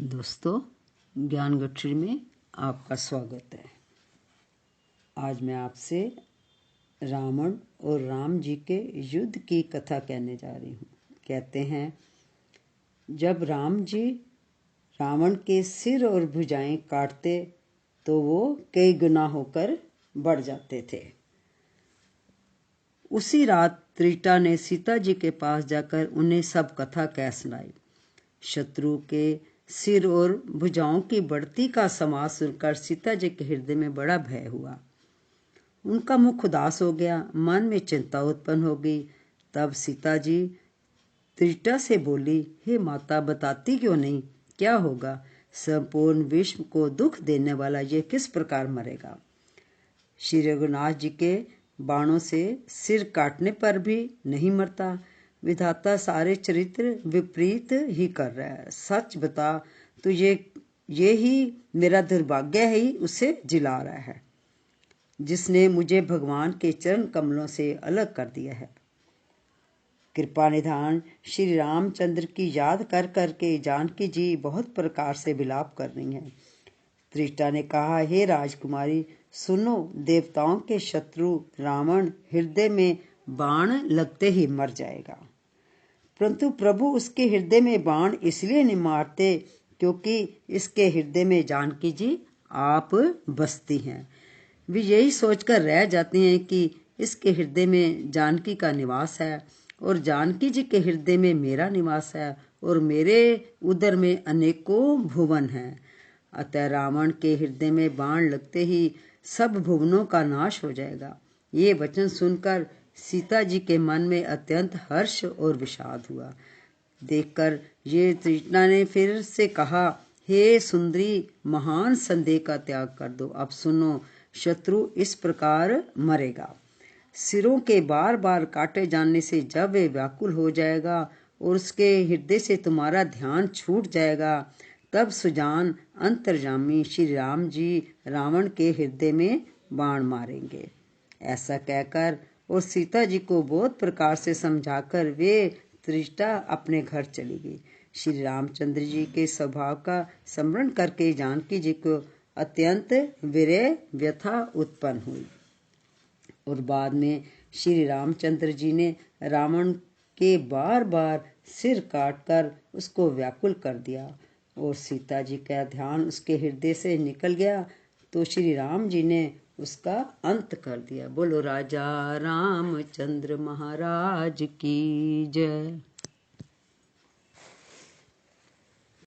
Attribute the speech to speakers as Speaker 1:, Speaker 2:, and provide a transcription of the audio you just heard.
Speaker 1: दोस्तों, ज्ञान गठरी में आपका स्वागत है। आज मैं आपसे रावण और राम जी के युद्ध की कथा कहने जा रही हूँ। कहते हैं, जब राम जी रावण के सिर और भुजाएं काटते तो वो कई गुना होकर बढ़ जाते थे। उसी रात त्रिटा ने सीता जी के पास जाकर उन्हें सब कथा कह सुनाई। शत्रु के सिर और भुजाओं की बढ़ती का समाचार सुनकर सीता जी के हृदय में बड़ा भय हुआ। उनका मुख उदास हो गया, मन में चिंता उत्पन्न हो गई। तब सीता जी त्रिटा से बोली, हे माता, बताती क्यों नहीं, क्या होगा? संपूर्ण विश्व को दुख देने वाला ये किस प्रकार मरेगा? श्री रघुनाथ जी के बाणों से सिर काटने पर भी नहीं मरता। विधाता सारे चरित्र विपरीत ही कर रहा है। सच बता, तो ये ही मेरा दुर्भाग्य है ही उसे जिला रहा है, जिसने मुझे भगवान के चरण कमलों से अलग कर दिया है। कृपा निधान श्री रामचंद्र की याद कर करके जानकी जी बहुत प्रकार से विलाप कर रही हैं। त्रिष्टा ने कहा, हे राजकुमारी, सुनो, देवताओं के शत्रु रावण हृदय में बाण लगते ही मर जाएगा, परंतु प्रभु उसके हृदय में बाण इसलिए नहीं मारते क्योंकि इसके हृदय में जानकी जी आप बसती हैं। वे यही सोचकर रह जाते हैं कि इसके हृदय में जानकी का निवास है और जानकी जी के हृदय में मेरा निवास है और मेरे उदर में अनेकों भुवन हैं। अतः रावण के हृदय में बाण लगते ही सब भुवनों का नाश हो जाएगा। ये वचन सुनकर सीता जी के मन में अत्यंत हर्ष और विषाद हुआ। देखकर ये त्रिष्टा ने फिर से कहा, हे सुंदरी, महान संदेह का त्याग कर दो। अब सुनो, शत्रु इस प्रकार मरेगा। सिरों के बार बार काटे जाने से जब वे व्याकुल हो जाएगा और उसके हृदय से तुम्हारा ध्यान छूट जाएगा, तब सुजान अंतर्यामी श्री राम जी रावण के हृदय में बाण मारेंगे। ऐसा कहकर और सीता जी को बहुत प्रकार से समझाकर वे त्रिष्टा अपने घर चली गई। श्री रामचंद्र जी के स्वभाव का स्मरण करके जानकी जी को अत्यंत विरह व्यथा उत्पन्न हुई और बाद में श्री रामचंद्र जी ने रावण के बार बार सिर काटकर उसको व्याकुल कर दिया और सीता जी का ध्यान उसके हृदय से निकल गया तो श्री राम जी ने उसका अंत कर दिया। बोलो राजा रामचंद्र महाराज की जय।